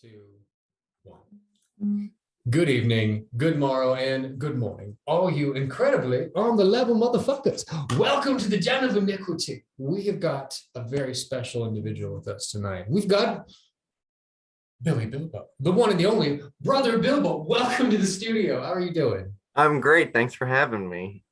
two, one. Good evening, good morrow, and good morning. All you incredibly on the level motherfuckers. Welcome to the Den of Iniquity. We have got a very special individual with us tonight. We've got Bilbow, the one and the only brother Bilbow. Welcome to the studio. How are you doing? I'm great. Thanks for having me.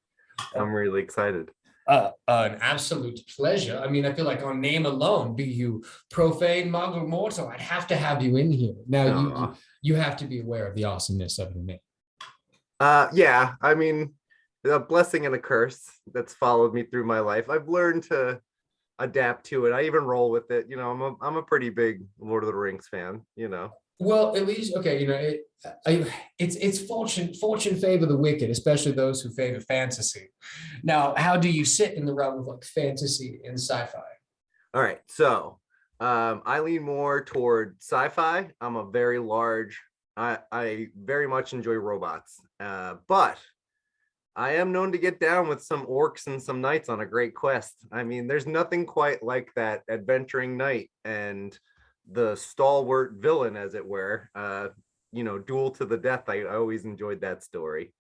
I'm really excited. An absolute pleasure. I mean, I feel like on name alone, be you profane, muggle, mortal, I'd have to have you in here. Now, you have to be aware of the awesomeness of your name. Yeah, I mean, a blessing and a curse that's followed me through my life. I've learned to adapt to it. I even roll with it. You know, I'm a pretty big Lord of the Rings fan, you know. Well, at least, okay, you know, it's fortune favor the wicked, especially those who favor fantasy. Now, how do you sit in the realm of like fantasy and sci-fi? All right, so I lean more toward sci-fi. I'm a very large, I very much enjoy robots, but I am known to get down with some orcs and some knights on a great quest. I mean, there's nothing quite like that adventuring knight and the stalwart villain, as it were, you know, duel to the death. I always enjoyed that story.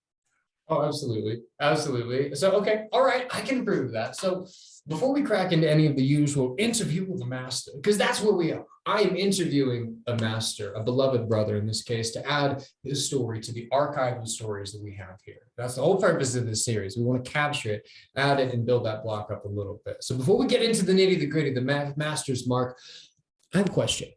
Oh, absolutely. Absolutely. So, okay. All right. I can prove that. So before we crack into any of the usual interview with a master, because that's where we are. I am interviewing a master, a beloved brother in this case, to add his story to the archive of stories that we have here. That's the whole purpose of this series. We want to capture it, add it, and build that block up a little bit. So before we get into the nitty, the gritty, the master's mark, I have a question.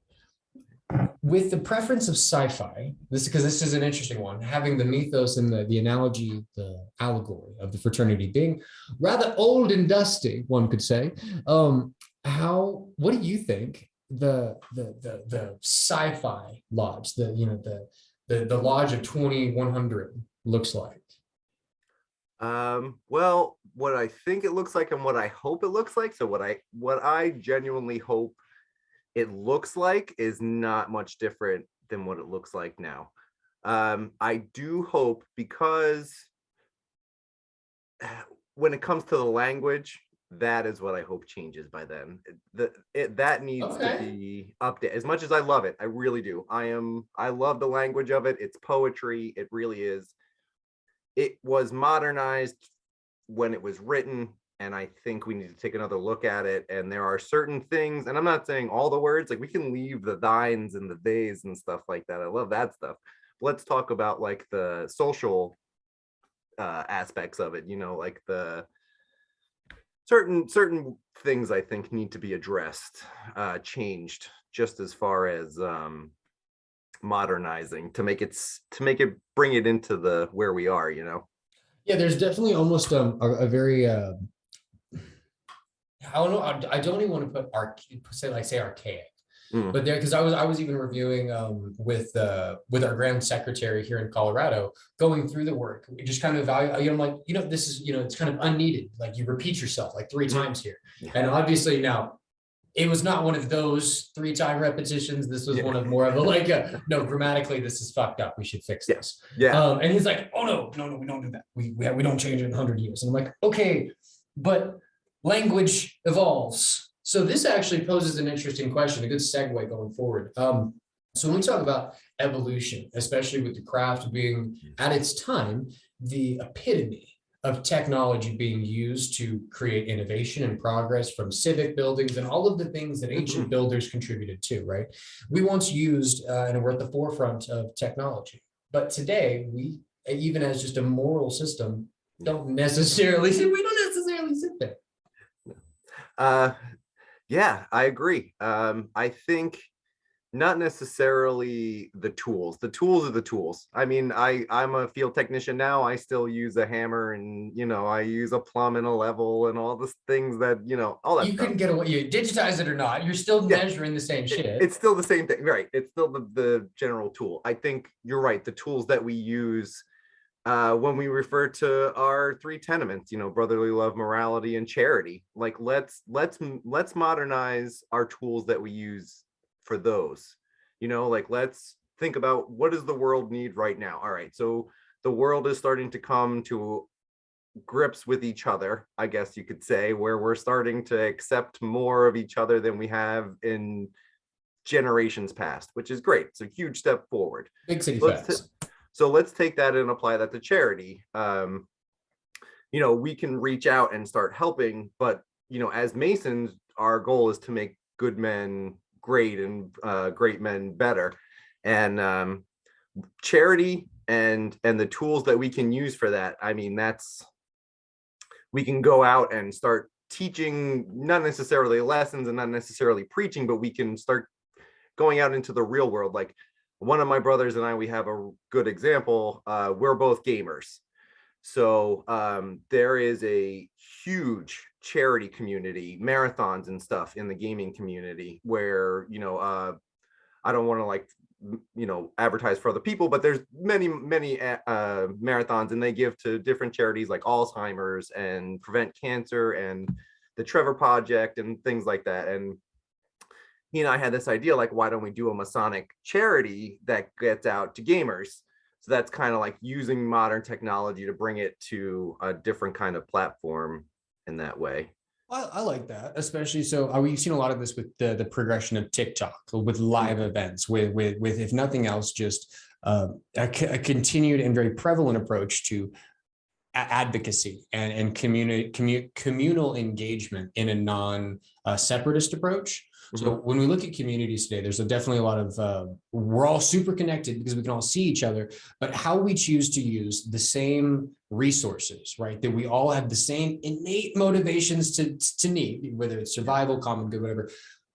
With the preference of sci-fi, because this is an interesting one, having the mythos and the analogy, the allegory of the fraternity being rather old and dusty, one could say. What do you think the sci-fi lodge, the lodge of 2100 looks like? Well, what I think it looks like and what I hope it looks like. So what I genuinely hope it looks like is not much different than what it looks like now. I do hope, because when it comes to the language, that is what I hope changes by then. That needs to be updated. As much as I love it, I really do. I love the language of it. It's poetry. It really is. It was modernized when it was written, and I think we need to take another look at it. And there are certain things, and I'm not saying all the words, like we can leave the thines and the theys and stuff like that. I love that stuff. Let's talk about like the social aspects of it, you know, like the certain things I think need to be addressed, changed, just as far as modernizing to make it bring it into the where we are, you know. Yeah, there's definitely almost a very I don't know. I don't even want to say archaic, but there, because I was even reviewing with our grand secretary here in Colorado, going through the work, just kind of evaluate. I'm like, this is, it's kind of unneeded. Like you repeat yourself like 3 times here, and obviously now it was not one of those 3-time repetitions. This was one of more of a no, grammatically this is fucked up. We should fix this. And he's like, oh no, we don't do that. We don't change it in 100 years. And I'm like, okay, but language evolves. So this actually poses an interesting question, a good segue going forward. So when we talk about evolution, especially with the craft being at its time, the epitome of technology being used to create innovation and progress from civic buildings and all of the things that ancient builders contributed to, right? We once used and we're at the forefront of technology. But today, we, even as just a moral system, don't necessarily sit there. Yeah, I agree. I think not necessarily the tools. The tools are the tools. I mean, I'm a field technician now. I still use a hammer, and I use a plumb and a level and all the things that, all that you stuff. Couldn't get away. You digitize it or not, you're still measuring the same shit. It's still the same thing, right? It's still the general tool. I think you're right. The tools that we use when we refer to our 3 tenements, brotherly love, morality, and charity. Like let's modernize our tools that we use for those. Like let's think about, what does the world need right now? All right, so the world is starting to come to grips with each other, I guess you could say, where we're starting to accept more of each other than we have in generations past, which is great. It's a huge step forward. Big city facts. So let's take that and apply that to charity. We can reach out and start helping, but as Masons, our goal is to make good men great and great men better. And charity and the tools that we can use for that, I mean, we can go out and start teaching, not necessarily lessons and not necessarily preaching, but we can start going out into the real world. Like one of my brothers and I, we have a good example. We're both gamers. So there is a huge charity community, marathons and stuff in the gaming community where, I don't want to like, advertise for other people, but there's many marathons, and they give to different charities like Alzheimer's and Prevent Cancer and the Trevor Project and things like that. And he and I had this idea, like, why don't we do a Masonic charity that gets out to gamers? So that's kind of like using modern technology to bring it to a different kind of platform in that way. I like that, especially so we've seen a lot of this with the progression of TikTok, with live events, with if nothing else, just a continued and very prevalent approach to advocacy and communal engagement in a non-separatist approach. So when we look at communities today, there's definitely a lot of, we're all super connected because we can all see each other, but how we choose to use the same resources, right? That we all have the same innate motivations to need, whether it's survival, common good, whatever,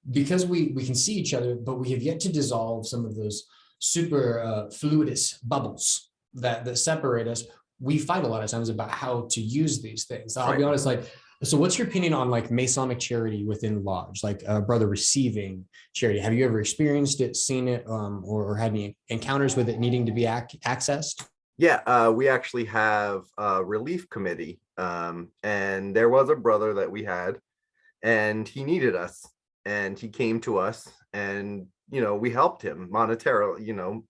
because we can see each other, but we have yet to dissolve some of those super fluidous bubbles that separate us. We fight a lot of times about how to use these things. I'll be honest, like, so what's your opinion on like Masonic charity within lodge, like a brother receiving charity? Have you ever experienced it, seen it, or had any encounters with it needing to be accessed? Yeah, we actually have a relief committee, and there was a brother that we had, and he needed us, and he came to us, and we helped him monetarily,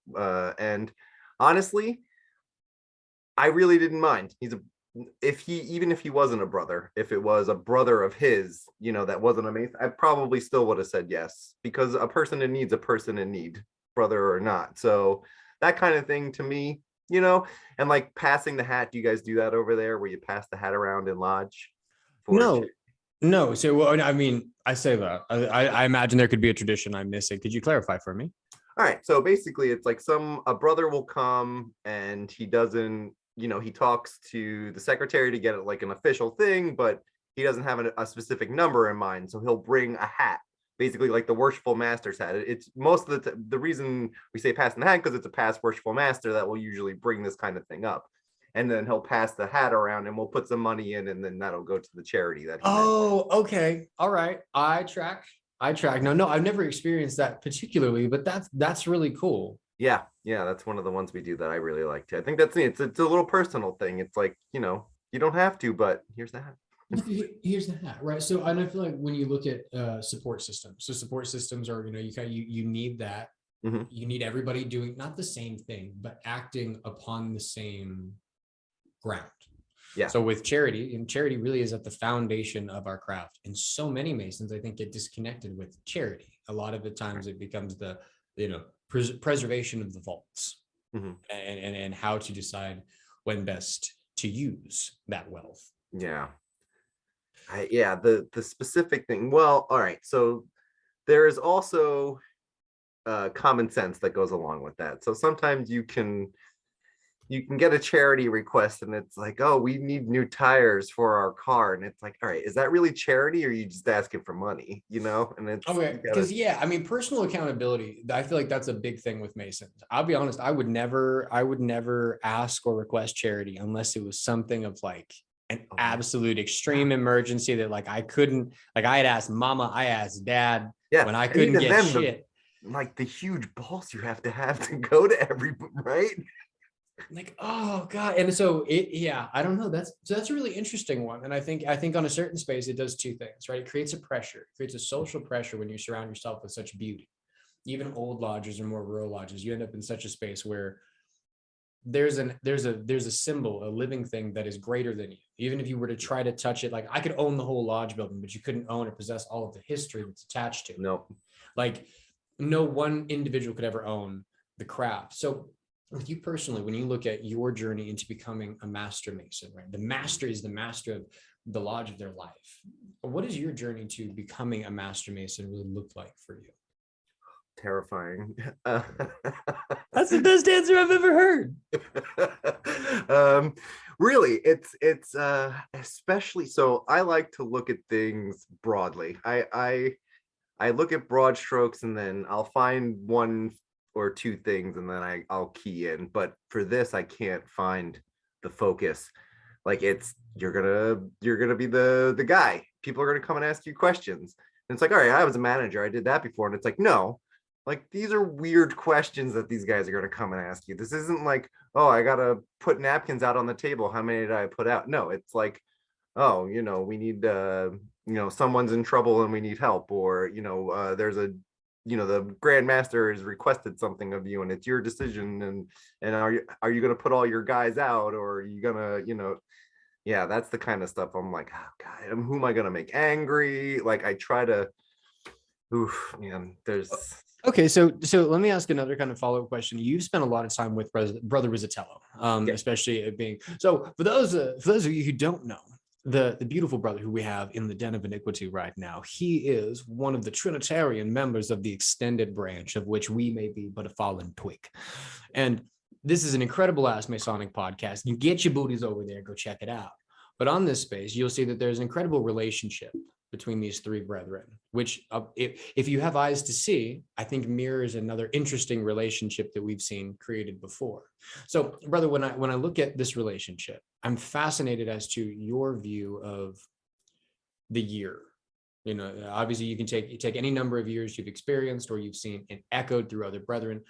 and honestly, I really didn't mind. Even if he wasn't a brother, if it was a brother of his, that wasn't a Mason, I probably still would have said yes, because a person in need's a person in need, brother or not. So that kind of thing to me, and like passing the hat. Do you guys do that over there where you pass the hat around in lodge? No. So, well, I mean, I say that. I imagine there could be a tradition I'm missing. Could you clarify for me? All right. So basically it's like a brother will come and he doesn't, he talks to the secretary to get it like an official thing, but he doesn't have a specific number in mind. So he'll bring a hat, basically like the worshipful master's hat. It's most of the reason we say passing the hat, because it's a past worshipful master that will usually bring this kind of thing up. And then he'll pass the hat around and we'll put some money in, and then that'll go to the charity that he mentioned. Okay. All right. I track. No, I've never experienced that particularly, but that's really cool. Yeah, that's one of the ones we do that I really like too. I think it's a little personal thing. It's like, you don't have to, but here's the hat. Here's the hat, right? So, and I feel like when you look at support systems, so support systems are, you need that. You need everybody doing not the same thing, but acting upon the same ground. Yeah. So with charity, and charity really is at the foundation of our craft. And so many Masons, I think, get disconnected with charity. A lot of the times it becomes the, preservation of the vaults, and how to decide when best to use that wealth. Yeah. The specific thing. Well, all right. So there is also common sense that goes along with that. So sometimes you can get a charity request and it's like, oh, we need new tires for our car. And it's like, all right, is that really charity, or are you just asking for money? And it's okay. Because I mean, personal accountability, I feel like that's a big thing with Masons. I'll be honest, I would never ask or request charity unless it was something of like an absolute extreme emergency that like I couldn't, like I had asked mama, I asked dad when I couldn't get shit. Like the huge balls you have to go to everybody, right? Like, oh God. And so I don't know. That's a really interesting one. And I think on a certain space, it does two things, right? It creates a social pressure when you surround yourself with such beauty. Even old lodges or more rural lodges, you end up in such a space where there's a symbol, a living thing that is greater than you. Even if you were to try to touch it, like I could own the whole lodge building, but you couldn't own or possess all of the history that's attached to it. No. Like, no one individual could ever own the craft. So with you personally, when you look at your journey into becoming a master mason, right? The master is the master of the lodge of their life. What does your journey to becoming a master mason really look like for you? Terrifying. That's the best answer I've ever heard. Really, it's especially so. I like to look at things broadly. I look at broad strokes, and then I'll find one or two things, and then I'll key in. But for this, I can't find the focus. Like you're gonna be the guy. People are gonna come and ask you questions. And it's like, all right, I was a manager. I did that before. And it's like, no, like these are weird questions that these guys are gonna come and ask you. This isn't like, oh, I gotta put napkins out on the table. How many did I put out? No, it's like, oh, we need someone's in trouble and we need help, or there's a the Grand Master has requested something of you and it's your decision, and are you going to put all your guys out, or are you going to yeah, that's the kind of stuff I'm like, oh god, who am I going to make angry? Like I try to, oof, man, there's okay, so let me ask another kind of follow-up question. You've spent a lot of time with Brother Rizzatello, Yeah. especially it being so. For those of you who don't know, the beautiful brother who we have in the den of iniquity right now, he is one of the Trinitarian members of the extended branch, of which we may be but a fallen twig. And this is an incredible ass Masonic podcast. You get your booties over there, go check it out. But on this space, you'll see that there's an incredible relationship between these three brethren, which if you have eyes to see, I think mirrors another interesting relationship that we've seen created before. So brother, when I look at this relationship, I'm fascinated as to your view of the year. Obviously you can take any number of years you've experienced or you've seen and echoed through other brethren.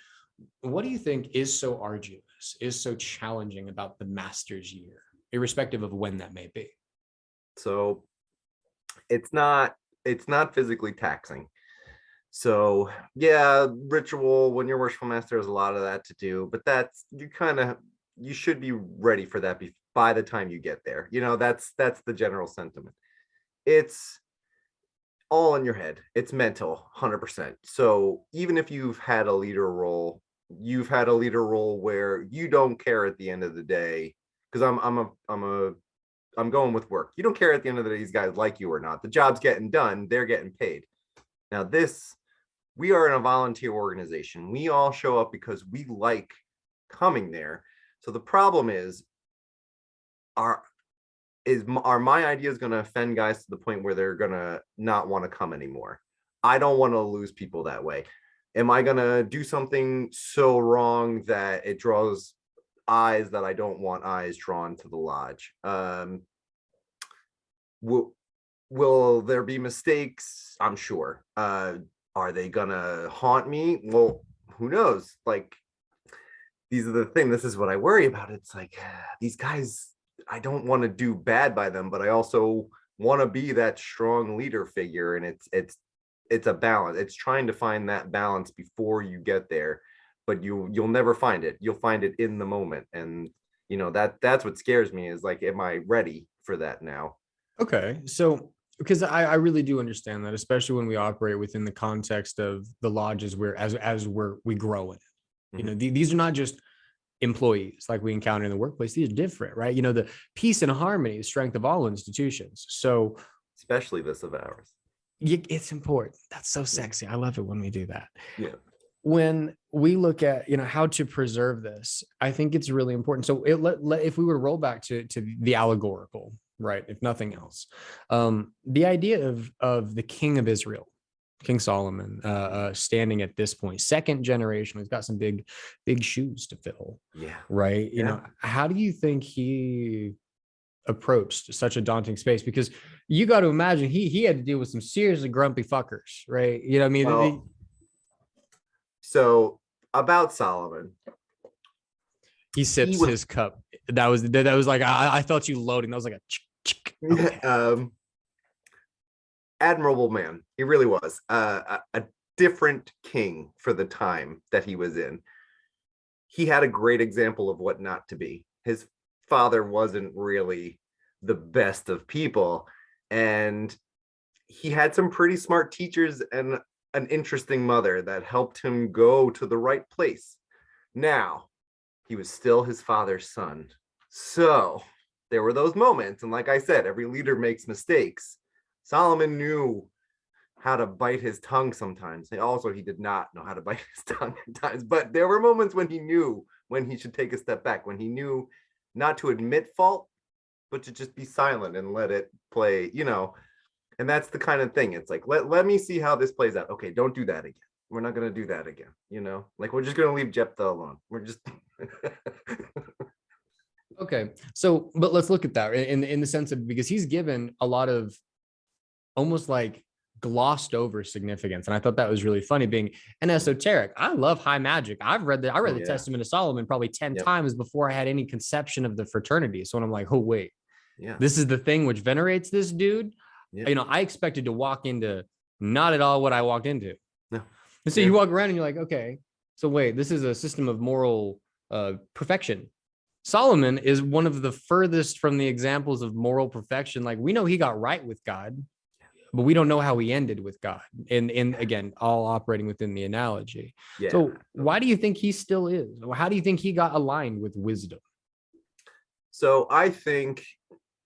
What do you think is so arduous, is so challenging about the master's year, irrespective of when that may be? So it's not physically taxing. So yeah, ritual when you're worshipful master, there's a lot of that to do, but that's you should be ready for that by the time you get there. That's the general sentiment. It's all in your head. It's mental, 100%. So even if you've had a leader role where you don't care at the end of the day, because I'm going with work. You don't care at the end of the day, these guys like you or not. The job's getting done. They're getting paid. Now we are in a volunteer organization. We all show up because we like coming there. So the problem is, are my ideas going to offend guys to the point where they're going to not want to come anymore? I don't want to lose people that way. Am I going to do something so wrong that it draws eyes that I don't want eyes drawn to the lodge? Will there be mistakes? I'm sure. Are they gonna haunt me? Well, who knows? Like, these are the thing. This is what I worry about. It's like these guys, I don't want to do bad by them, but I also want to be that strong leader figure. And it's a balance. It's trying to find that balance before you get there, but you'll never find it. You'll find it in the moment. And that's what scares me, is like, am I ready for that now? Okay. So because I really do understand that, especially when we operate within the context of the lodges where we grow in it. Mm-hmm. These are not just employees like we encounter in the workplace. These are different, right? The peace and harmony is strength of all institutions. So especially this of ours. It's important. That's so sexy. I love it when we do that. Yeah. When we look at how to preserve this, I think it's really important. So if we were to roll back to the allegorical, right, if nothing else, the idea of the king of Israel, King Solomon, standing at this point, second generation, he's got some big shoes to fill. Yeah. Right. How do you think he approached such a daunting space? Because you got to imagine he had to deal with some seriously grumpy fuckers, right? Well, so about Solomon, he sips his cup. That was like, I felt you loading. That was like okay. Admirable man. He really was a different king for the time that he was in. He had a great example of what not to be. His father wasn't really the best of people, and he had some pretty smart teachers, and an interesting mother that helped him go to the right place. Now, he was still his father's son. So there were those moments. And like I said, every leader makes mistakes. Solomon knew how to bite his tongue sometimes. Also, he did not know how to bite his tongue at times. But there were moments when he knew when he should take a step back, when he knew not to admit fault, but to just be silent and let it play, and that's the kind of thing. It's like, let me see how this plays out. Okay, don't do that again. We're not going to do that again. Like we're just going to leave Jephthah alone. We're just. Okay. So, but let's look at that in the sense of, because he's given a lot of almost like glossed over significance. And I thought that was really funny, being an esoteric. I love high magic. I read the Testament of Solomon probably 10 times before I had any conception of the fraternity. So when I'm like, oh, wait, this is the thing which venerates this dude. I expected to walk into not at all what I walked into. No. And so you walk around and you're like, okay, so wait, this is a system of moral perfection. Solomon is one of the furthest from the examples of moral perfection. Like, we know he got right with God, but we don't know how he ended with God. And again, all operating within the analogy. Yeah. So why do you think he still is? Or how do you think he got aligned with wisdom? So I think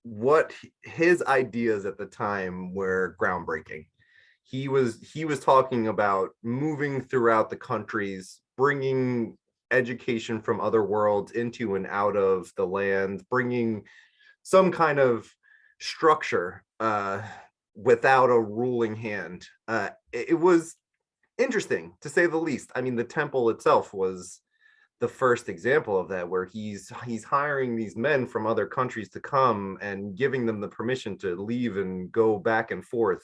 what his ideas at the time were groundbreaking. He was talking about moving throughout the countries, bringing education from other worlds into and out of the land, bringing some kind of structure without a ruling hand. It was interesting, to say the least. I mean, the temple itself was the first example of that, where he's hiring these men from other countries to come and giving them the permission to leave and go back and forth.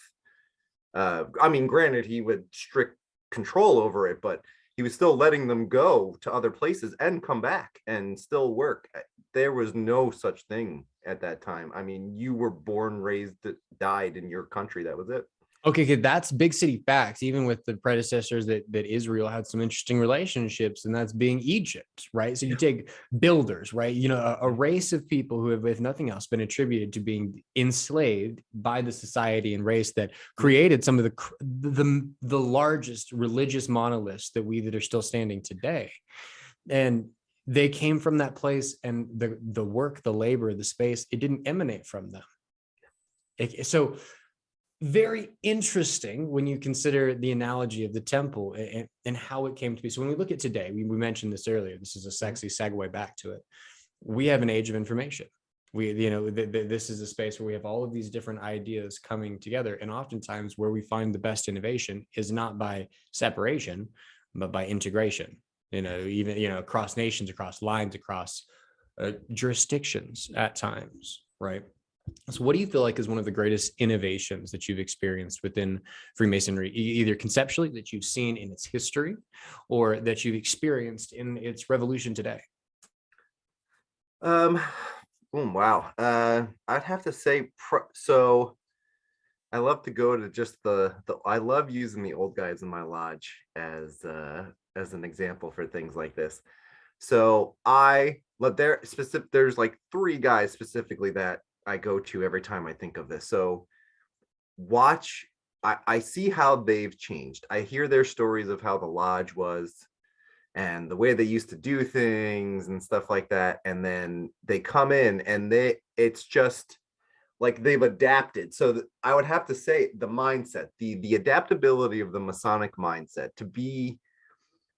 I mean, granted, he would strict control over it, but he was still letting them go to other places and come back and still work. There was no such thing at that time. I mean, you were born, raised, died in your country. That was it. Okay, that's big city facts. Even with the predecessors that Israel had some interesting relationships, and that's being Egypt, right? So you take builders, right? A race of people who have, if nothing else, been attributed to being enslaved by the society and race that created some of the largest religious monoliths that are still standing today. And they came from that place, and the work, the labor, the space, it didn't emanate from them. So very interesting when you consider the analogy of the temple and how it came to be. So when we look at today, we mentioned this earlier, this is a sexy segue back to it. We have an age of information. This is a space where we have all of these different ideas coming together. And oftentimes where we find the best innovation is not by separation, but by integration, even across nations, across lines, across jurisdictions at times, right? So what do you feel like is one of the greatest innovations that you've experienced within Freemasonry, either conceptually that you've seen in its history or that you've experienced in its revolution today? Wow. I'd have to say, so I love to go to just I love using the old guys in my lodge as an example for things like this. So there's like 3 guys specifically that I go to every time I think of this. So I see how they've changed. I hear their stories of how the lodge was and the way they used to do things and stuff like that. And then they come in and it's just like they've adapted. So I would have to say the mindset, the adaptability of the Masonic mindset to be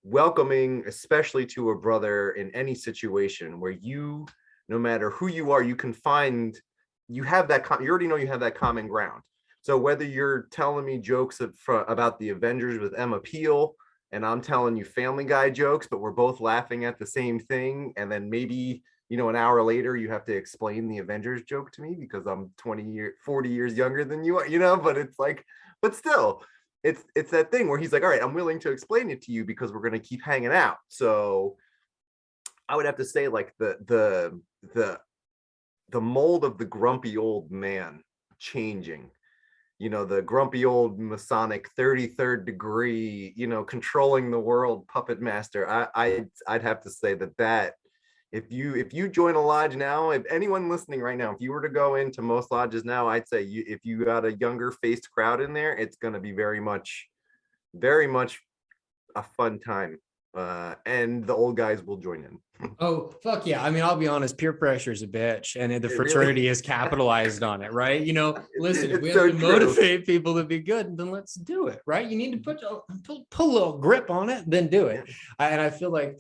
welcoming, especially to a brother in any situation where no matter who you are, you can find, you already know you have that common ground. So whether you're telling me jokes about the Avengers with Emma Peel, and I'm telling you Family Guy jokes, but we're both laughing at the same thing, and then maybe, an hour later you have to explain the Avengers joke to me because I'm 40 years younger than you are, but it's like, but still, it's that thing where he's like, all right, I'm willing to explain it to you because we're going to keep hanging out. So I would have to say, like, the mold of the grumpy old man changing, the grumpy old Masonic 33rd degree, controlling the world puppet master. I'd have to say that if you join a lodge now, if anyone listening right now, if you were to go into most lodges now, I'd say if you got a younger faced crowd in there, it's going to be very much very much a fun time. And the old guys will join in. Oh, fuck yeah. I mean, I'll be honest, peer pressure is a bitch, and the It fraternity really has capitalized on it, right? You know, listen, if it's we have so to true. motivate people to be good, then let's do it, right? You need to pull a little grip on it, then do it. And I feel like,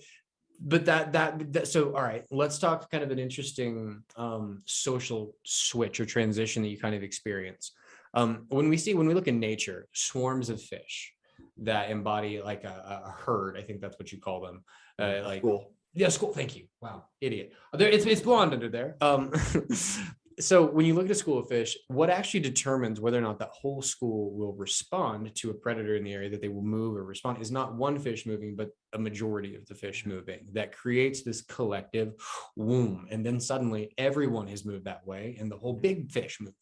but that so all right, let's talk kind of an interesting social switch or transition that you kind of experience. When we look in nature, swarms of fish that embody like a herd, I think that's what you call them. Like Cool. Yeah, school. Thank you. Wow, idiot. It's blonde under there. So when you look at a school of fish, what actually determines whether or not that whole school will respond to a predator in the area, that they will move or respond, is not one fish moving, but a majority of the fish moving. That creates this collective womb, and then suddenly everyone has moved that way, and the whole big fish moved.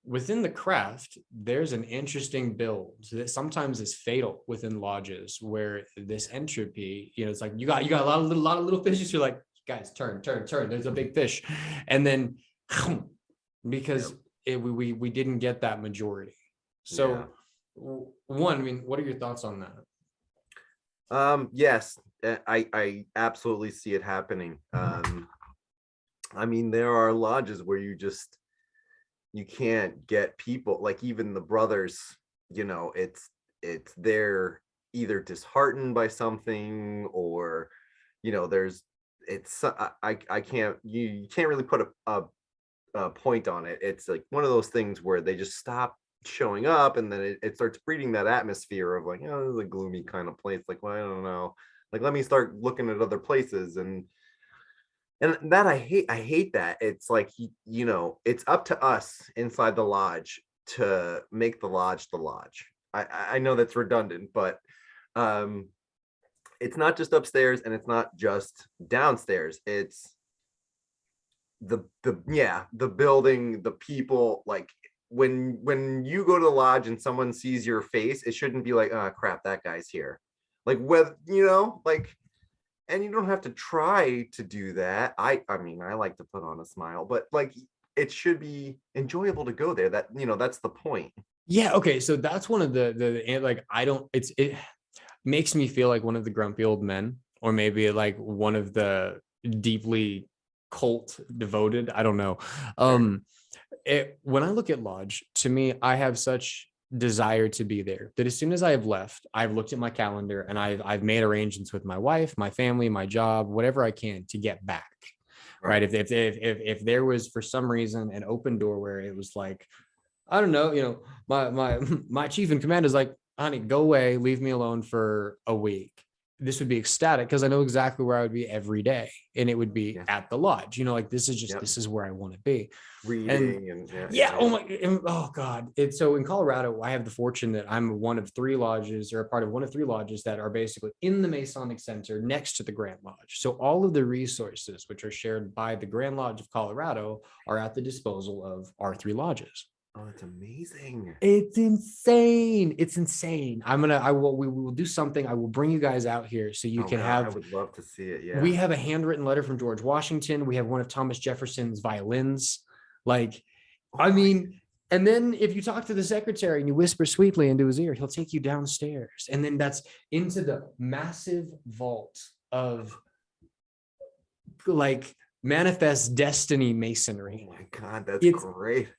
Within the craft, there's an interesting build that sometimes is fatal within lodges, where this entropy, it's like you got a lot of little fishes. You're like, guys, turn. There's a big fish, and then because we didn't get that majority. So, one, I mean, what are your thoughts on that? Yes, I absolutely see it happening. I mean, there are lodges where you can't get people, like even the brothers, it's they're either disheartened by something, or I can't, you can't really put a point on it. It's like one of those things where they just stop showing up, and then it starts breeding that atmosphere of like, this is a gloomy kind of place, like, well, I don't know, like, let me start looking at other places. And that I hate that. It's like, it's up to us inside the lodge to make the lodge the lodge. I know that's redundant, but it's not just upstairs, and it's not just downstairs. It's the building, the people. Like, when you go to the lodge and someone sees your face, it shouldn't be like, oh crap, that guy's here. Like, whether like, and you don't have to try to do that. I mean, I like to put on a smile, but like, it should be enjoyable to go there. That, that's the point. Yeah. Okay. So that's one of the like, it makes me feel like one of the grumpy old men, or maybe like one of the deeply cult devoted. I don't know. When I look at lodge, to me, I have such desire to be there that as soon as I have left, I've looked at my calendar and I've made arrangements with my wife, my family, my job, whatever I can to get back. Right. If there was for some reason an open door where it was like, I don't know, my chief in command is like, honey, go away, leave me alone for a week. This would be ecstatic, because I know exactly where I would be every day, and it would be at the lodge. Like, this is just this is where I want to be. Reading oh God. It's so in Colorado, I have the fortune that I'm one of three lodges, or a part of one of three lodges that are basically in the Masonic Center next to the Grand Lodge. So all of the resources which are shared by the Grand Lodge of Colorado are at the disposal of our three lodges. Oh, it's amazing. It's insane. It's insane. We will do something. I will bring you guys out here so you can have. I would love to see it. Yeah. We have a handwritten letter from George Washington. We have one of Thomas Jefferson's violins. Like, I mean, and then if you talk to the secretary and you whisper sweetly into his ear, he'll take you downstairs. And then that's into the massive vault of like manifest destiny masonry. Oh my God, that's great.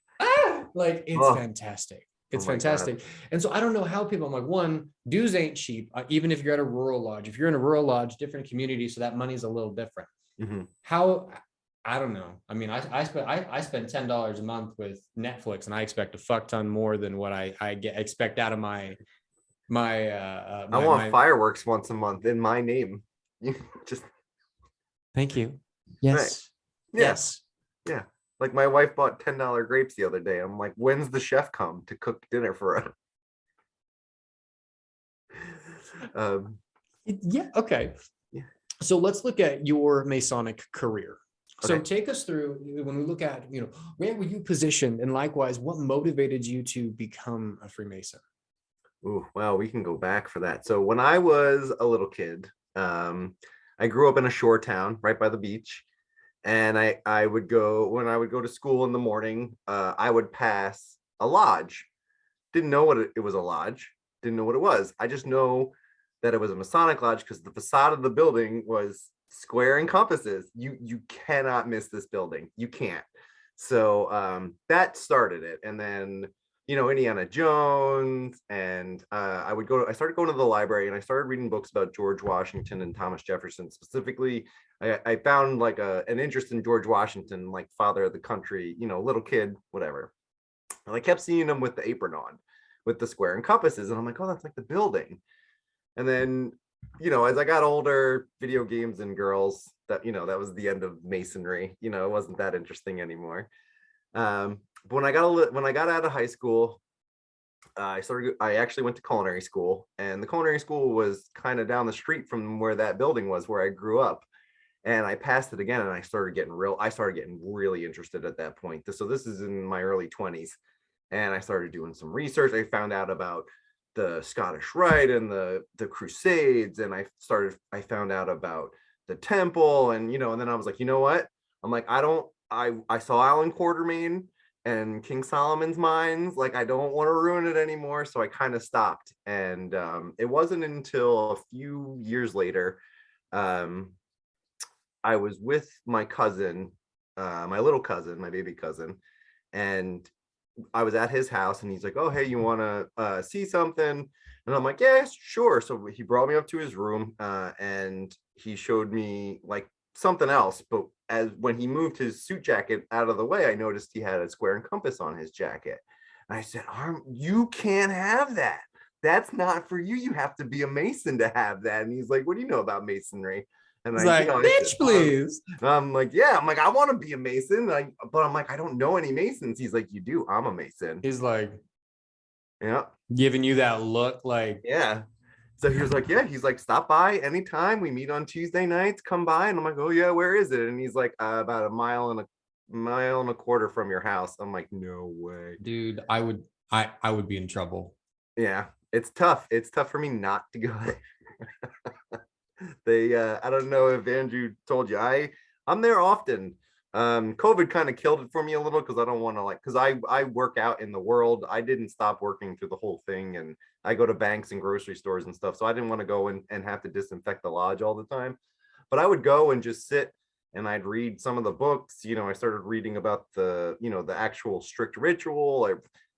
Like, it's fantastic. It's fantastic. God. And so I don't know how people, I'm like, one, dues ain't cheap, even if you're at a rural lodge. If you're in a rural lodge, different community, so that money's a little different. How, I don't know. I mean, I spend $10 a month with Netflix, and I expect a fuck ton more than what I expect out of my I want fireworks once a month in my name. Just thank you. Yes. Right. Yes. Yeah. Like, my wife bought $10 grapes the other day. I'm like, when's the chef come to cook dinner for us? Yeah. Okay. Yeah. So let's look at your Masonic career. Okay. So take us through, when we look at, where were you positioned, and likewise, what motivated you to become a Freemason? Ooh, well, we can go back for that. So when I was a little kid, I grew up in a shore town right by the beach. And I would go, when I would go to school in the morning, I would pass a lodge. Didn't know what it was, a lodge. Didn't know what it was. I just know that it was a Masonic lodge because the facade of the building was square and compasses. You cannot miss this building. You can't. So that started it. And then, Indiana Jones, and I started going to the library, and I started reading books about George Washington and Thomas Jefferson. Specifically, I found like an interest in George Washington, like father of the country, little kid, whatever. And I kept seeing him with the apron on, with the square and compasses. And I'm like, oh, that's like the building. And then, as I got older, video games and girls, that was the end of Masonry. It wasn't that interesting anymore. But when I got out of high school, I actually went to culinary school, and the culinary school was kind of down the street from where that building was, where I grew up. And I passed it again, and I started getting really interested at that point. So this is in my early 20s, and I started doing some research. I found out about the Scottish Rite and the Crusades, and I found out about the temple, and and then I was like, you know what? I'm like, I saw Alan Quartermain and King Solomon's Mines. Like, I don't want to ruin it anymore. So I kind of stopped. And it wasn't until a few years later, I was with my cousin, my little cousin, my baby cousin, and I was at his house, and he's like, oh, hey, you want to see something? And I'm like, yeah, sure. So he brought me up to his room, and he showed me like something else. But when he moved his suit jacket out of the way, I noticed he had a square and compass on his jacket. And I said, you can't have that. That's not for you. You have to be a Mason to have that. And he's like, what do you know about Masonry? And it's like, bitch, please. I'm like, yeah. I'm like, I want to be a Mason. But I'm like, I don't know any Masons. He's like, you do. I'm a Mason. He's like, yeah, giving you that look, like, yeah. So he was like, yeah. He's like, stop by anytime. We meet on Tuesday nights. Come by. And I'm like, oh yeah, where is it? And he's like, about a mile and a quarter from your house. I'm like, no way, dude. I would be in trouble. Yeah, it's tough. It's tough for me not to go there. I don't know if Andrew told you, I'm there often. COVID kind of killed it for me a little, because I don't want to, like, because I work out in the world. I didn't stop working through the whole thing, and I go to banks and grocery stores and stuff, so I didn't want to go and have to disinfect the lodge all the time. But I would go and just sit, and I'd read some of the books. I started reading about the actual strict ritual. I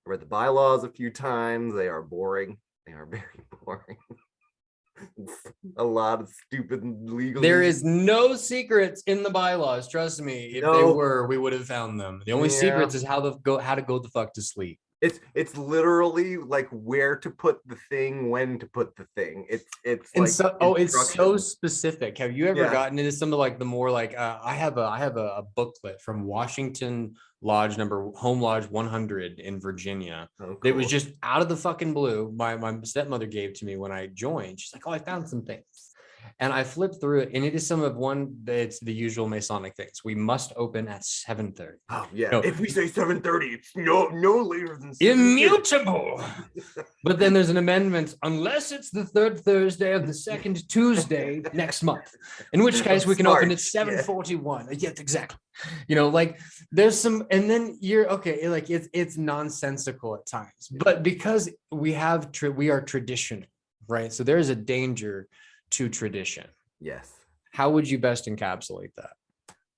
read the bylaws a few times. They are boring. They are very boring. A lot of stupid legal. There is no secrets in the bylaws. Trust me. If they were, we would have found them. The only secrets is how to go the fuck to sleep. It's literally like where to put the thing, when to put the thing. It's and like so, it's so specific. Have you ever gotten into some of like the more like I have a booklet from Washington Home Lodge 100 in Virginia. Oh, cool. It was just out of the fucking blue. My stepmother gave to me when I joined. She's like, oh, I found some things. And I flipped through it, and it is some of it's the usual Masonic things. We must open at 7:30. Oh yeah. No, if we say 7:30, it's no later than 7:30. Immutable. But then there's an amendment, unless it's the third Thursday of the second Tuesday next month, in which case we can open at 7:41. Yeah, exactly. Like there's some, and then you're okay. Like it's nonsensical at times, but because we are traditional, right? So there's a danger to tradition. Yes. How would you best encapsulate that?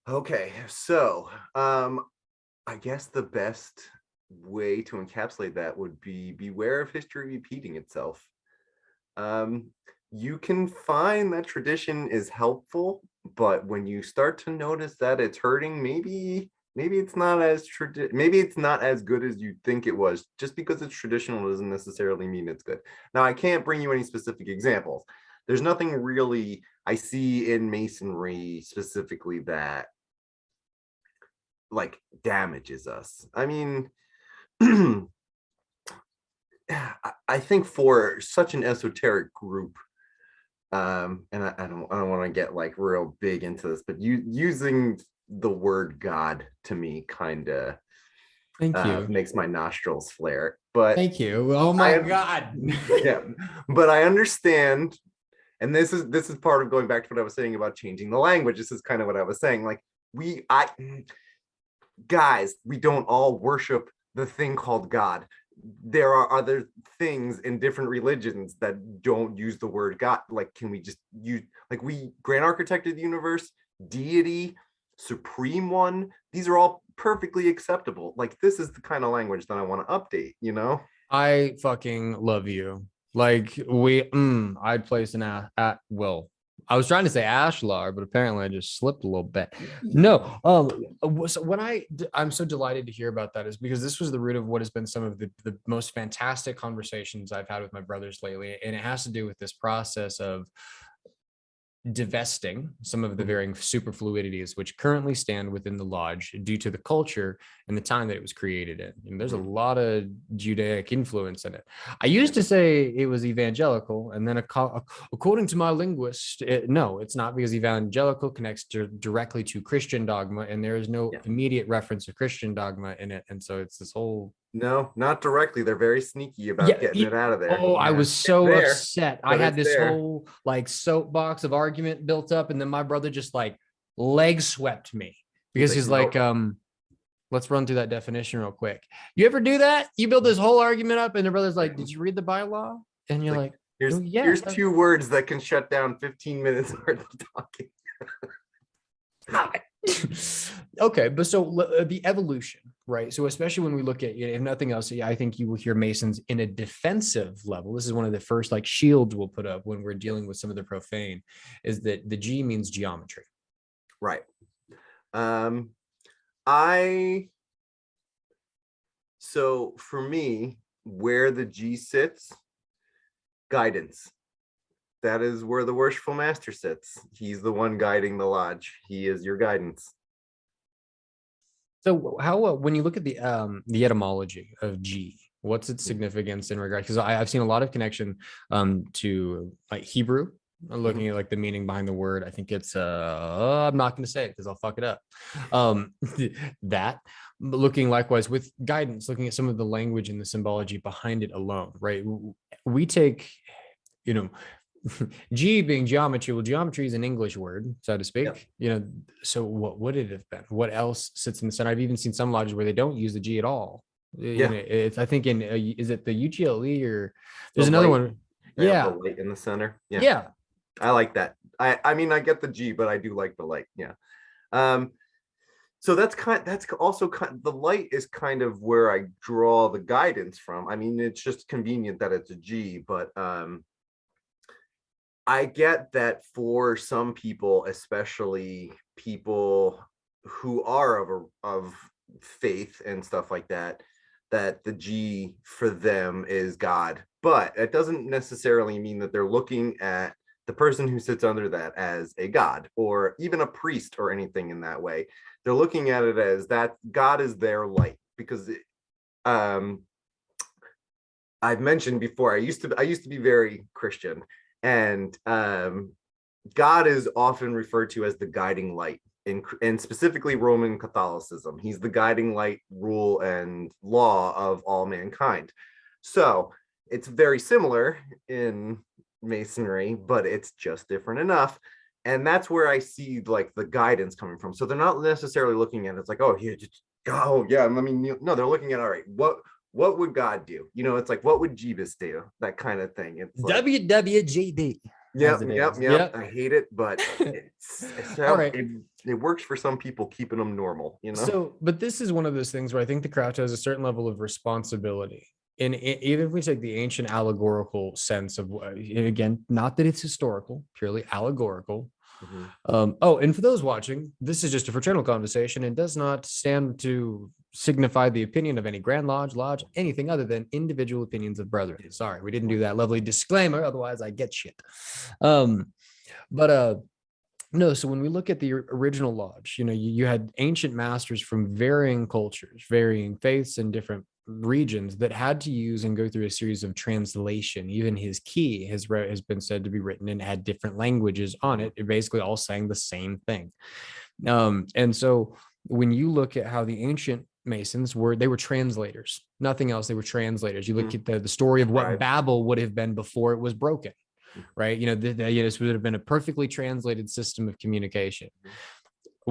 Okay, so I guess the best way to encapsulate that would be beware of history repeating itself. You can find that tradition is helpful, but when you start to notice that it's hurting, maybe it's not as good as you think it was. Just because it's traditional doesn't necessarily mean it's good. Now, I can't bring you any specific examples. There's nothing really I see in Masonry specifically that like damages us. I mean, I think for such an esoteric group, and I don't want to get like real big into this, but using the word God to me kind of makes my nostrils flare. But thank you. Oh my God. Yeah, but I understand. And this is part of going back to what I was saying about changing the language. This is kind of what I was saying. Like guys, we don't all worship the thing called God. there are other things in different religions that don't use the word God. Like, can we just use, like, we grand architect of the universe, deity, supreme one, these are all perfectly acceptable. Like, this is the kind of language that I want to update, you know? I fucking love you. Like I'd place an at will. I was trying to say Ashlar, but apparently I just slipped a little bit. No, so when I'm so delighted to hear about that is because this was the root of what has been some of the most fantastic conversations I've had with my brothers lately, and it has to do with this process of divesting some of the varying superfluidities which currently stand within the lodge due to the culture and the time that it was created in. And there's a lot of Judaic influence in it. I used to say it was evangelical, and then according to my linguist, no, it's not, because evangelical connects directly to Christian dogma, and there is no immediate reference to Christian dogma in it. And so it's this whole... No, not directly. They're very sneaky about getting it out of there. Oh, I was so upset. I had this whole like soapbox of argument built up, and then my brother just like leg swept me because he's like, let's run through that definition real quick. You ever do that? You build this whole argument up, and the brother's like, did you read the bylaw? And you're like, here's 2 words that can shut down 15 minutes worth of talking. Okay, but so the evolution, right? So especially when we look at, if nothing else, I think you will hear Masons in a defensive level. This is one of the first like shields we'll put up when we're dealing with some of the profane, is that the G means geometry. Right. So for me, where the G sits, guidance. That is where the worshipful master sits. He's the one guiding the lodge. He is your guidance. So how, when you look at the etymology of G, what's its significance in regard? Because I've seen a lot of connection to like Hebrew, looking at like the meaning behind the word. I think it's I'm not going to say it because I'll fuck it up. That, but looking likewise with guidance, looking at some of the language and the symbology behind it alone, right? We take, G being geometry. Well, geometry is an English word, so to speak. So what would it have been? What else sits in the center? I've even seen some lodges where they don't use the G at all. It's, I think in is it the UGLE or there's another one? The light in the center. Yeah. I like that. I mean, I get the G, but I do like the light. So that's also the light is kind of where I draw the guidance from. I mean, it's just convenient that it's a G, but I get that for some people, especially people who are of faith and stuff like that, that the G for them is God. But it doesn't necessarily mean that they're looking at the person who sits under that as a god or even a priest or anything in that way. They're looking at it as that God is their light, because I've mentioned before, I used to be very Christian, and God is often referred to as the guiding light and specifically Roman Catholicism. He's the guiding light, rule, and law of all mankind. So it's very similar in Masonry, but it's just different enough. And that's where I see like the guidance coming from. So they're not necessarily looking at it, it's like, oh, yeah, I mean, no, they're looking at, all right, what would God do? It's like, what would Jeebus do? That kind of thing. It's like, WWJD. Yep. I hate it, but it's all right. It works for some people, keeping them normal, So, but this is one of those things where I think the craft has a certain level of responsibility. And even if we take the ancient allegorical sense of, again, not that it's historical, purely allegorical. And for those watching, this is just a fraternal conversation and does not stand to signify the opinion of any Grand Lodge, anything other than individual opinions of brethren. Sorry, we didn't do that lovely disclaimer. Otherwise, I get shit. No, so when we look at the original lodge, you had ancient masters from varying cultures, varying faiths, and different regions that had to use and go through a series of translation. Even his key has been said to be written and had different languages on it. It basically all saying the same thing. And so when you look at how the ancient Masons they were translators, nothing else. They were translators. You look at the story of what Babel would have been before it was broken, right? This would have been a perfectly translated system of communication.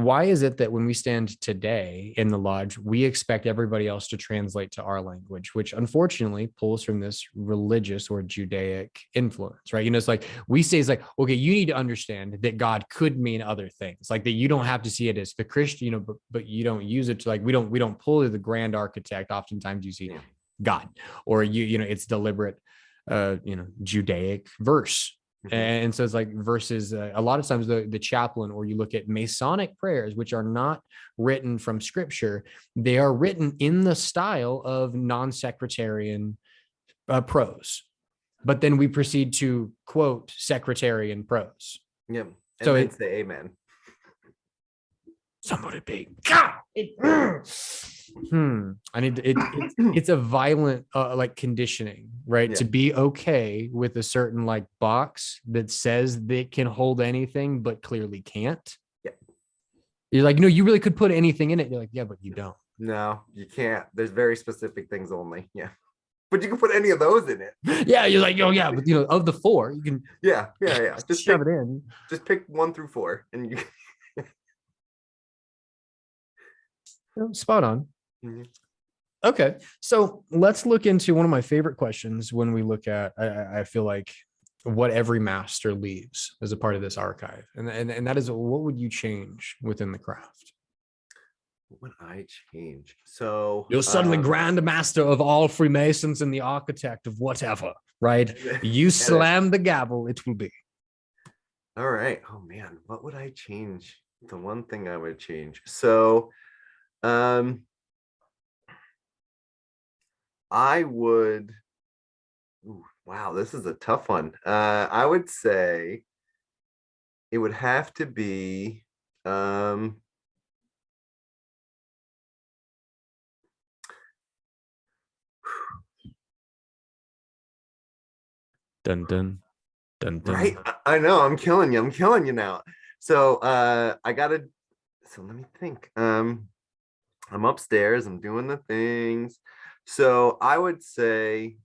why is it that when we stand today in the lodge, we expect everybody else to translate to our language, which unfortunately pulls from this religious or Judaic influence, right? It's like we say, it's like, okay, you need to understand that God could mean other things, like that you don't have to see it as the Christian, but you don't use it to, like, we don't pull to the grand architect. Oftentimes you see God, or it's deliberate, Judaic verse. And so it's like versus a lot of times the chaplain, or you look at Masonic prayers, which are not written from scripture. They are written in the style of non-secretarian prose, but then we proceed to quote secretarian prose. Yeah. And so then say amen. Somebody be God. I need it's a violent like conditioning, right? To be okay with a certain like box that says they can hold anything but clearly can't. You're like, no, you really could put anything in it. You're like, yeah, but you don't. No, you can't. There's very specific things only. Yeah. But you can put any of those in it. Yeah, you're like, oh yeah, but of the 4, you can just shove it in. Just pick 1 through 4 and you spot on. Okay, so let's look into one of my favorite questions when we look at, I feel like, what every master leaves as a part of this archive, and that is, what would you change within the craft? What would I change? So you're suddenly Grand Master of all Freemasons and the architect of whatever, right? You slam the gavel, it will be. All right. Oh man, what would I change? The one thing I would change. So I would, wow, this is a tough one. I would say it would have to be dun dun dun dun. Right, I know, I'm killing you now. So let me think. I'm upstairs, I'm doing the things. So I would say,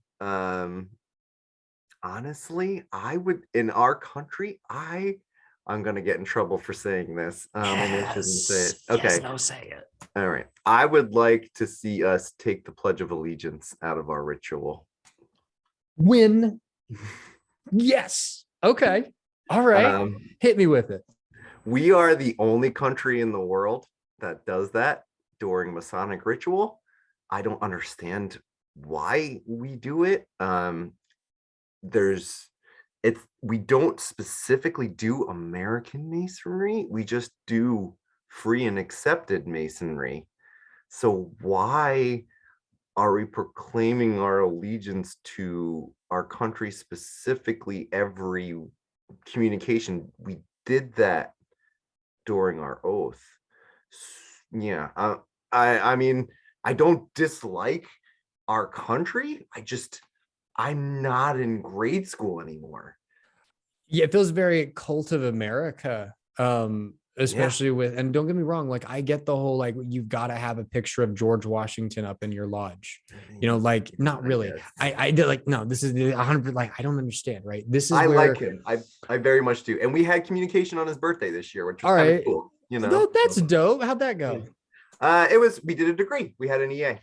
honestly, I would, in our country, I'm gonna get in trouble for saying this. Maybe I shouldn't say it. Okay. Yes, no, say it. All right. I would like to see us take the Pledge of Allegiance out of our ritual. Win. Yes. Okay. All right. Hit me with it. We are the only country in the world that does that during Masonic ritual. I don't understand why we do it. We don't specifically do American Masonry. We just do free and accepted Masonry. So why are we proclaiming our allegiance to our country specifically every communication? We did that during our oath. Yeah. I mean, I don't dislike our country. I'm not in grade school anymore. Yeah, it feels very cult of America, especially with, and don't get me wrong, like I get the whole, like, you've got to have a picture of George Washington up in your lodge, like, not really. I did, like, no, this is 100%, like, I don't understand, right? This is I like him. I very much do. And we had communication on his birthday this year, which was kind of cool. No, that's dope. How'd that go? We did a degree. We had an EA.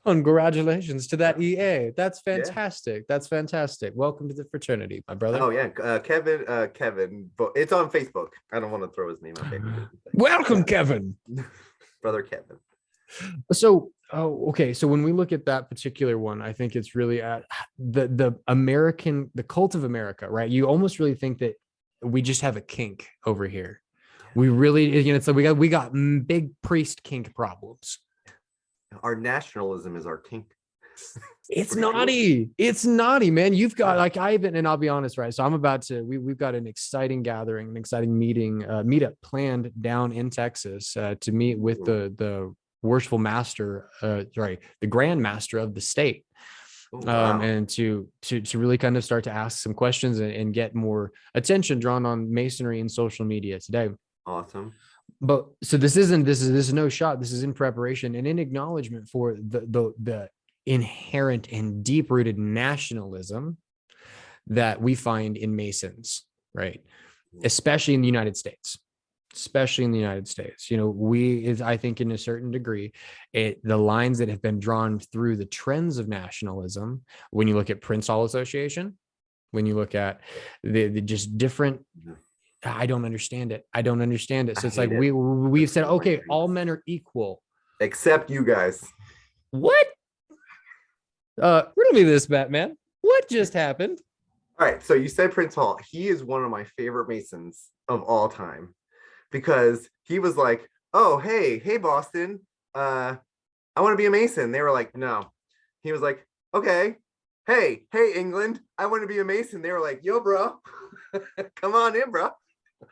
Congratulations to that EA. That's fantastic. Yeah. That's fantastic. Welcome to the fraternity, my brother. Oh yeah, Kevin, but it's on Facebook. I don't want to throw his name out there. Welcome, Kevin. Brother Kevin. So, okay. So when we look at that particular one, I think it's really the cult of America, right? You almost really think that we just have a kink over here. We really, it's like we got big priest kink problems. Our nationalism is our kink. It's naughty. Cool. It's naughty, man. You've got, like, and I'll be honest, right? So I'm about to, we've got an exciting gathering, an exciting meetup planned down in Texas to meet with the worshipful master, the Grand Master of the state. Wow. And to really kind of start to ask some questions and get more attention drawn on Masonry and social media today. Awesome. But so this is no shot. This is in preparation and in acknowledgement for the inherent and deep-rooted nationalism that we find in Masons, right? Especially in the United States. especially in the United States. I think in a certain degree, the lines that have been drawn through the trends of nationalism, when you look at Prince Hall Association, when you look at the just different, I don't understand it. So it's like we've said, okay, all men are equal. Except you guys. What? Riddle me this, Batman. What just happened? All right, so you said Prince Hall. He is one of my favorite Masons of all time, because he was like, oh, hey, Boston, I want to be a Mason. They were like, no. He was like, okay, hey, England, I want to be a Mason. They were like, yo, bro, come on in, bro.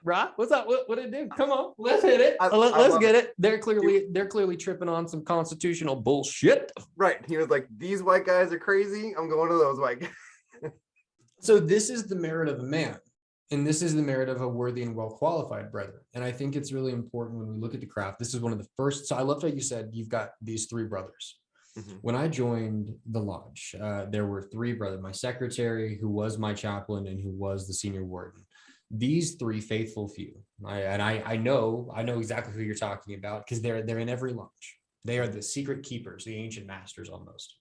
Rock, what's up? What did it do? Come on, let's hit it. Let's get it. They're clearly tripping on some constitutional bullshit. Right. He was like, these white guys are crazy. I'm going to those white guys. So this is the merit of a man. And this is the merit of a worthy and well-qualified brethren. And I think it's really important when we look at the craft. This is one of the first. So I loved how you said you've got these three brothers. Mm-hmm. When I joined the lodge, there were three brothers, my secretary, who was my chaplain, and who was the senior warden. These three faithful few. I know exactly who you're talking about, because they're in every lodge. They are the secret keepers, the ancient masters almost.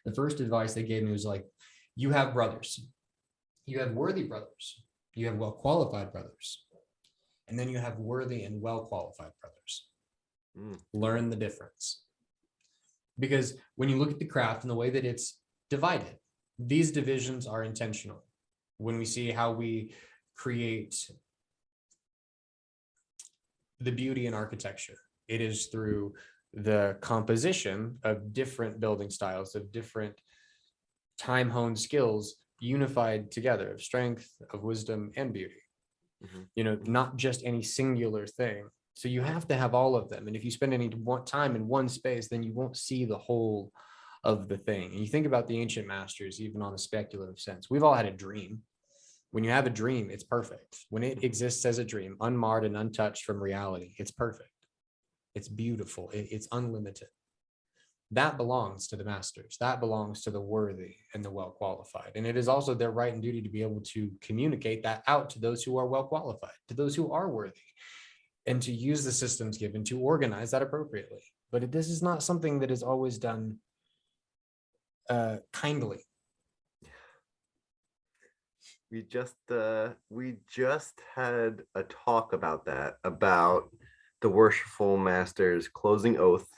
The first advice they gave me was like, you have brothers. You have worthy brothers. You have well-qualified brothers. And then you have worthy and well-qualified brothers. Learn the difference. Because when you look at the craft and the way that it's divided, these divisions are intentional. When we see how we create the beauty in architecture, it is through the composition of different building styles, of different time-honed skills unified together, of strength, of wisdom, and beauty. Mm-hmm. Not just any singular thing. So you have to have all of them. And if you spend any time in one space, then you won't see the whole of the thing. And you think about the ancient masters, even on a speculative sense. We've all had a dream. When you have a dream, it's perfect. When it exists as a dream, unmarred and untouched from reality, it's perfect. It's beautiful. It's unlimited. That belongs to the masters. That belongs to the worthy and the well-qualified. And it is also their right and duty to be able to communicate that out to those who are well-qualified, to those who are worthy, and to use the systems given to organize that appropriately. But this is not something that is always done kindly. We just had a talk about that, about the worshipful masters closing oath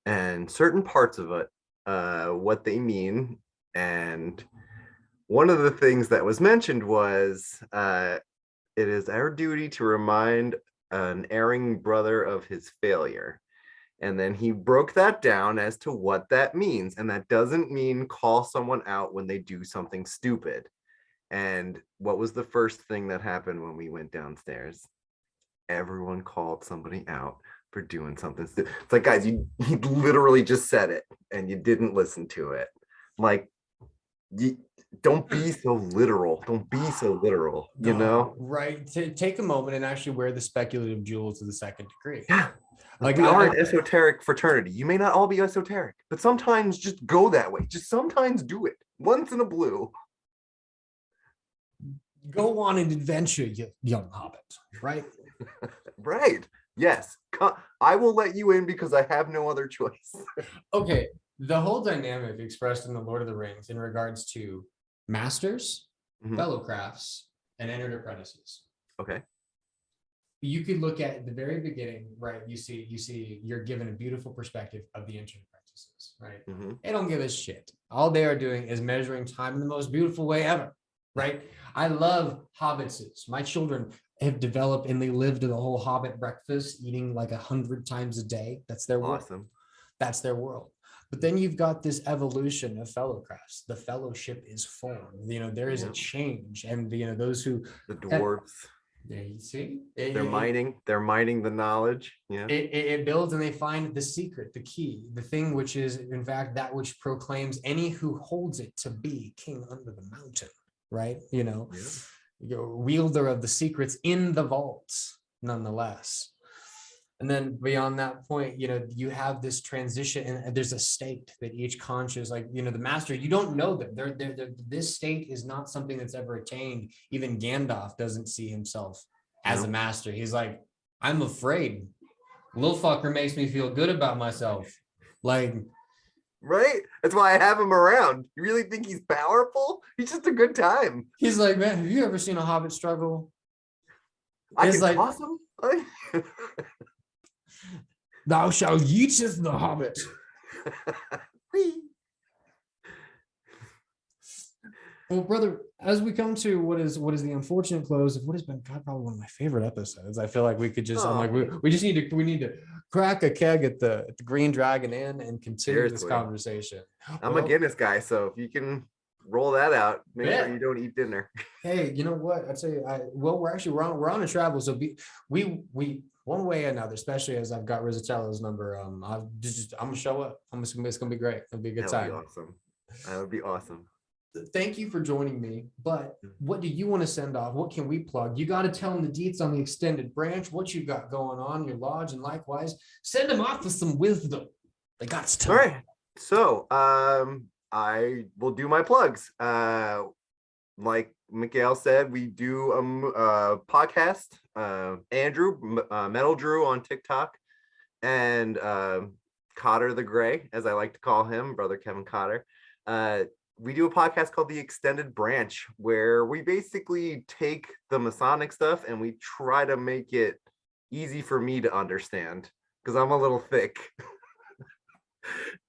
and certain parts of it, what they mean. And one of the things that was mentioned was it is our duty to remind an erring brother of his failure. And then he broke that down as to what that means. And that doesn't mean call someone out when they do something stupid. And what was the first thing that happened when we went downstairs? Everyone called somebody out for doing something stupid. It's like, guys, you literally just said it and you didn't listen to it. Like, don't be so literal. Don't be so literal, you know? Right. Take a moment and actually wear the speculative jewels to the second degree. Yeah. Like, we are an esoteric fraternity. You may not all be esoteric, but sometimes just go that way. Just sometimes do it. Once in a blue. Go on an adventure, you young hobbit, right? Right. Yes. I will let you in because I have no other choice. Okay. The whole dynamic expressed in the Lord of the Rings in regards to masters, fellow crafts, and entered apprentices. Okay. You could look at the very beginning, right? You see, you're given a beautiful perspective of the ancient apprentices, right? They don't give a shit. All they are doing is measuring time in the most beautiful way ever, right? I love hobbitses. My children have developed and they lived the whole hobbit breakfast, eating like 100 times a day. That's their world. Awesome. That's their world. But then you've got this evolution of fellow crafts. The fellowship is formed. There is a change, and those who the dwarves. Yeah, you see, they're mining the knowledge. Yeah, it builds, and they find the secret, the key, the thing which is in fact that which proclaims any who holds it to be king under the mountain. Right? Wielder of the secrets in the vaults, nonetheless. And then beyond that point, you have this transition, and there's a state that each conscious, like, the master, you don't know them. This state is not something that's ever attained. Even Gandalf doesn't see himself as a master. He's like, I'm afraid. Little fucker makes me feel good about myself. Like, right? That's why I have him around. You really think he's powerful? He's just a good time. He's like, man, have you ever seen a hobbit struggle? I can toss him. Thou shalt yeeteth the hobbit. Well, brother, as we come to what is the unfortunate close of what has been probably one of my favorite episodes, I feel like we could just, I'm like, we just need to crack a keg at the Green Dragon Inn and continue this conversation. I'm a Guinness guy, so if you can roll that out, make sure you don't eat dinner. Hey, you know what? I'd say, we're on a travel, so we one way or another, especially as I've got Rizzatello's number. I'm gonna show up. It's gonna be great. It'll be a good time. That would be awesome. That would be awesome. Thank you for joining me. But what do you want to send off? What can we plug? You got to tell them the deets on the extended branch, what you got going on, your lodge, and likewise send them off with some wisdom. They got to. All right. So I will do my plugs. Like Mikael said, we do a podcast. Andrew, Metal Drew on TikTok, and Cotter the Gray, as I like to call him, brother Kevin Cotter. We do a podcast called The Extended Branch, where we basically take the Masonic stuff and we try to make it easy for me to understand because I'm a little thick.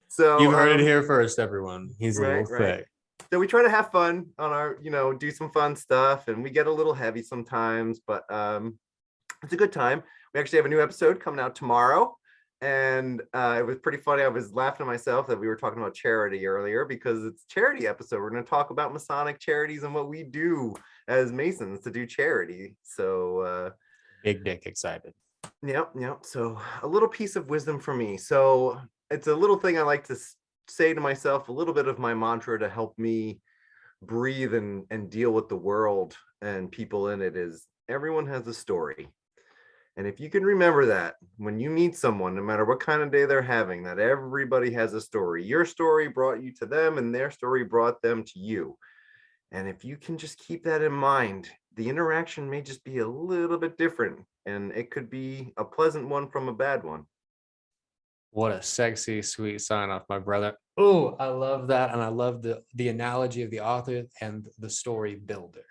So you heard it here first, everyone. He's a little thick. So we try to have fun on our, do some fun stuff, and we get a little heavy sometimes, but it's a good time. We actually have a new episode coming out tomorrow. And it was pretty funny. I was laughing to myself that we were talking about charity earlier because it's a charity episode. We're going to talk about Masonic charities and what we do as Masons to do charity. So big dick excited. Yep. So a little piece of wisdom for me. So it's a little thing I like to say to myself, a little bit of my mantra to help me breathe and deal with the world and people in it is everyone has a story. And if you can remember that when you meet someone, no matter what kind of day they're having, that everybody has a story. Your story brought you to them and their story brought them to you. And if you can just keep that in mind, the interaction may just be a little bit different and it could be a pleasant one from a bad one. What a sexy, sweet sign off, my brother. Oh, I love that. And I love the analogy of the author and the story builder.